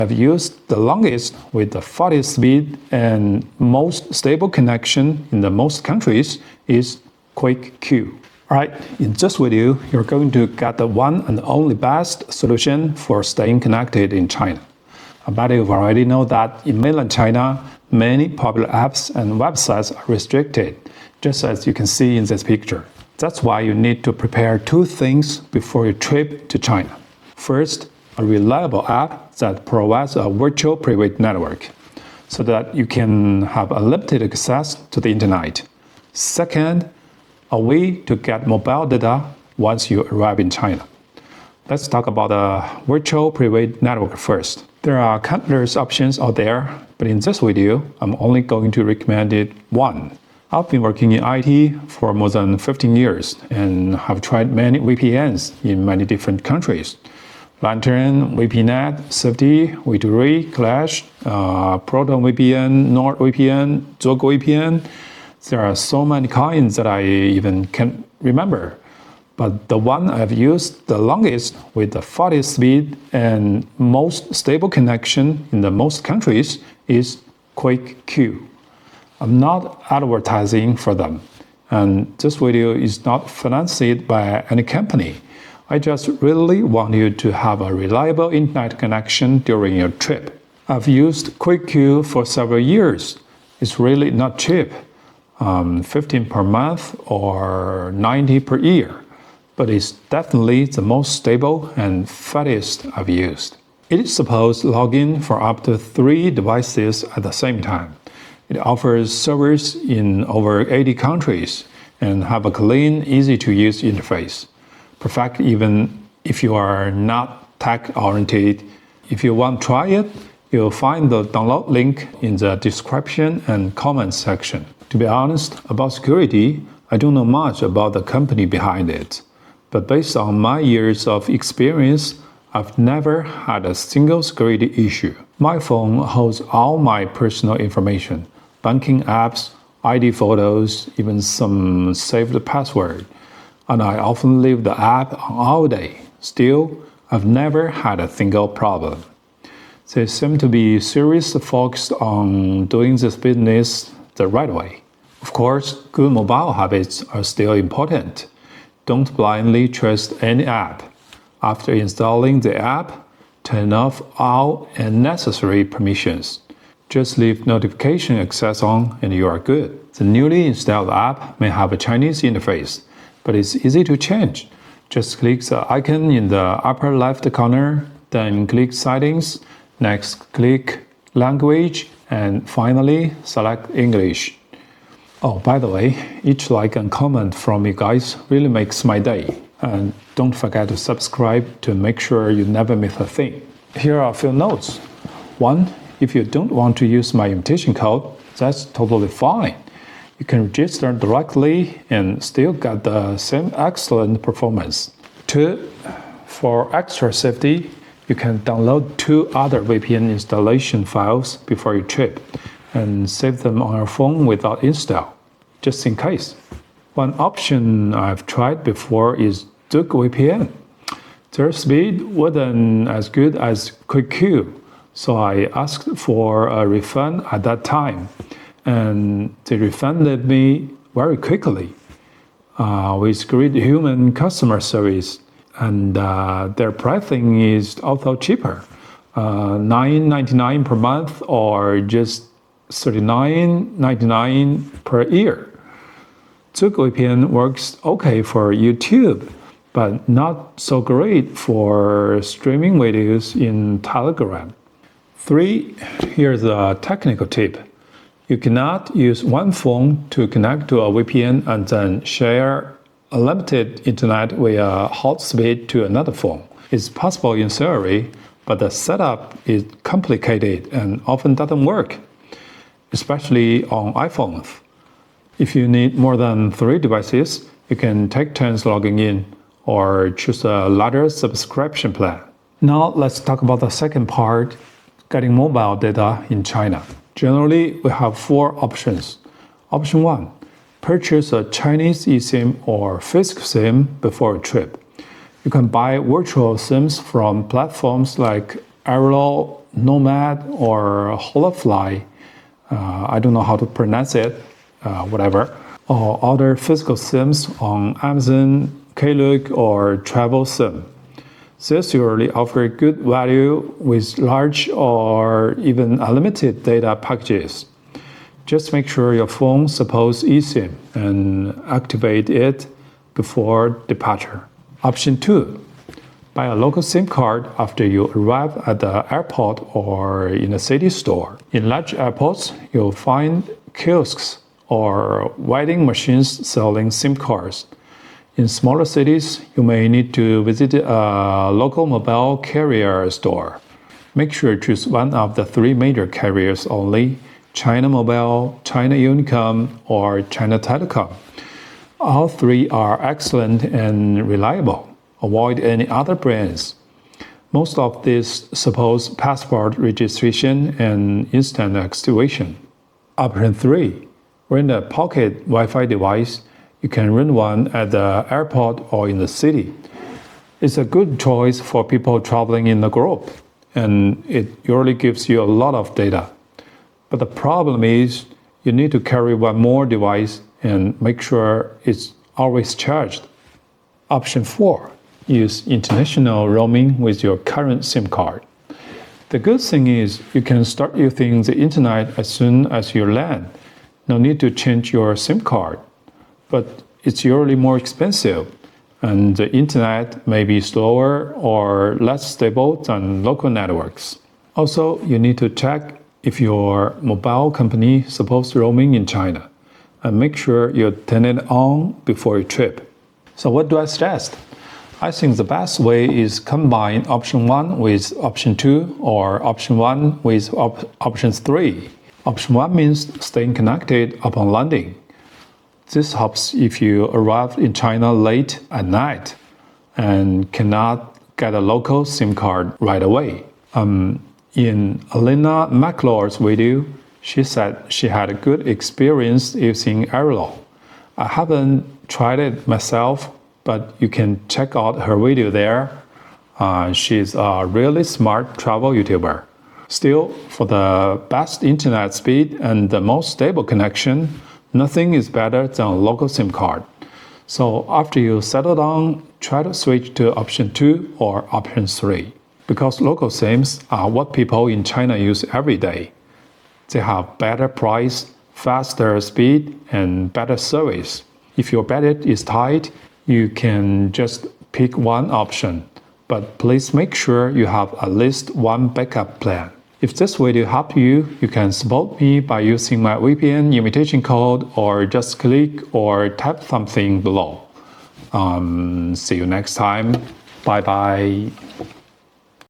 I've used the longest with the fastest speed and most stable connection in the most countries is QuickQ. Alright, in this video, you're going to get the one and only best solution for staying connected in China. I bet you already know that in mainland China, many popular apps and websites are restricted, just as you can see in this picture. That's why you need to prepare two things before your trip to China. First, a reliable app that provides a virtual private network, so that you can have unlimited access to the internet. Second, a way to get mobile data once you arrive in China. Let's talk about the virtual private network first. There are countless options out there, but in this video, I'm only going to recommend one. I've been working in IT for more than 15 years and have tried many VPNs in many different countries. Lantern, VPNet, Safety, V2, Clash, Proton VPN, NordVPN, Zogo VPN. There are so many kinds that I even can't remember. But the one I've used the longest with the fastest speed and most stable connection in the most countries is QuickQ. I'm not advertising for them, and this video is not financed by any company. I just really want you to have a reliable internet connection during your trip. I've used QuickQ for several years. It's really not cheap. 15 per month or 90 per year, but it's definitely the most stable and fastest I've used. It is supposed to log in for up to 3 devices at the same time. It offers servers in over 80 countries and have a clean, easy-to-use interface. Perfect even if you are not tech-oriented. If you want to try it, you'll find the download link in the description and comments section. To be honest, about security, I don't know much about the company behind it. But based on my years of experience, I've never had a single security issue. My phone holds all my personal information, banking apps, ID photos, even some saved password. And I often leave the app on all day. Still, I've never had a single problem. They seem to be seriously focused on doing this business the right way. Of course, good mobile habits are still important. Don't blindly trust any app. After installing the app, turn off all unnecessary permissions. Just leave notification access on and you are good. The newly installed app may have a Chinese interface, but it's easy to change. Just click the icon in the upper left corner, then click Settings, next click Language, and finally select English. Oh, by the way, each like and comment from you guys really makes my day. And don't forget to subscribe to make sure you never miss a thing. Here are a few notes. 1. If you don't want to use my invitation code, that's totally fine. You can register directly and still get the same excellent performance. 2. For extra safety, you can download 2 other VPN installation files before your trip and save them on your phone without install, just in case. One option I've tried before is Zogo VPN. Their speed wasn't as good as QuickQ, so I asked for a refund at that time, and they refunded me very quickly with great human customer service, and their pricing is also cheaper, $9.99 per month or just $39.99 per year. Zogo VPN works okay for YouTube, but not so great for streaming videos in Telegram. 3. Here's a technical tip. You cannot use one phone to connect to a VPN and then share unlimited internet via hotspot to another phone. It's possible in theory, but the setup is complicated and often doesn't work, especially on iPhones. If you need more than 3 devices, you can take turns logging in or choose a larger subscription plan. Now let's talk about the second part, getting mobile data in China. Generally, we have 4 options. Option 1, purchase a Chinese eSIM or physical SIM before a trip. You can buy virtual SIMs from platforms like Airlo, Nomad or Holofly, I don't know how to pronounce it, whatever, or other physical SIMs on Amazon, Klook, or Travel SIM. These usually offer good value with large or even unlimited data packages. Just make sure your phone supports eSIM and activate it before departure. Option 2. Buy a local SIM card after you arrive at the airport or in a city store. In large airports, you'll find kiosks or vending machines selling SIM cards. In smaller cities, you may need to visit a local mobile carrier store. Make sure to choose one of the 3 major carriers only: China Mobile, China Unicom, or China Telecom. All 3 are excellent and reliable. Avoid any other brands. Most of these support passport registration and instant activation. Option 3. Rent a pocket Wi-Fi device. You can rent one at the airport or in the city. It's a good choice for people traveling in a group, and it usually gives you a lot of data. But the problem is you need to carry one more device and make sure it's always charged. Option 4. Use international roaming with your current SIM card. The good thing is you can start using the internet as soon as you land. No need to change your SIM card. But it's usually more expensive, and the internet may be slower or less stable than local networks. Also, you need to check if your mobile company supports roaming in China, and make sure you turn it on before your trip. So what do I suggest? I think the best way is combine option 1 with option 2 or option 1 with option 3. Option 1 means staying connected upon landing. This helps if you arrive in China late at night and cannot get a local SIM card right away. In Alina Mcleod's video, she said she had a good experience using Airlo. I haven't tried it myself, but you can check out her video there. She's a really smart travel YouTuber. Still, for the best internet speed and the most stable connection, nothing is better than a local SIM card. So after you settle down, try to switch to option 2 or option 3. Because local SIMs are what people in China use every day. They have better price, faster speed, and better service. If your budget is tight, you can just pick one option. But please make sure you have at least one backup plan. If this video helped you, you can support me by using my VPN invitation code or just click or type something below. See you next time. Bye bye.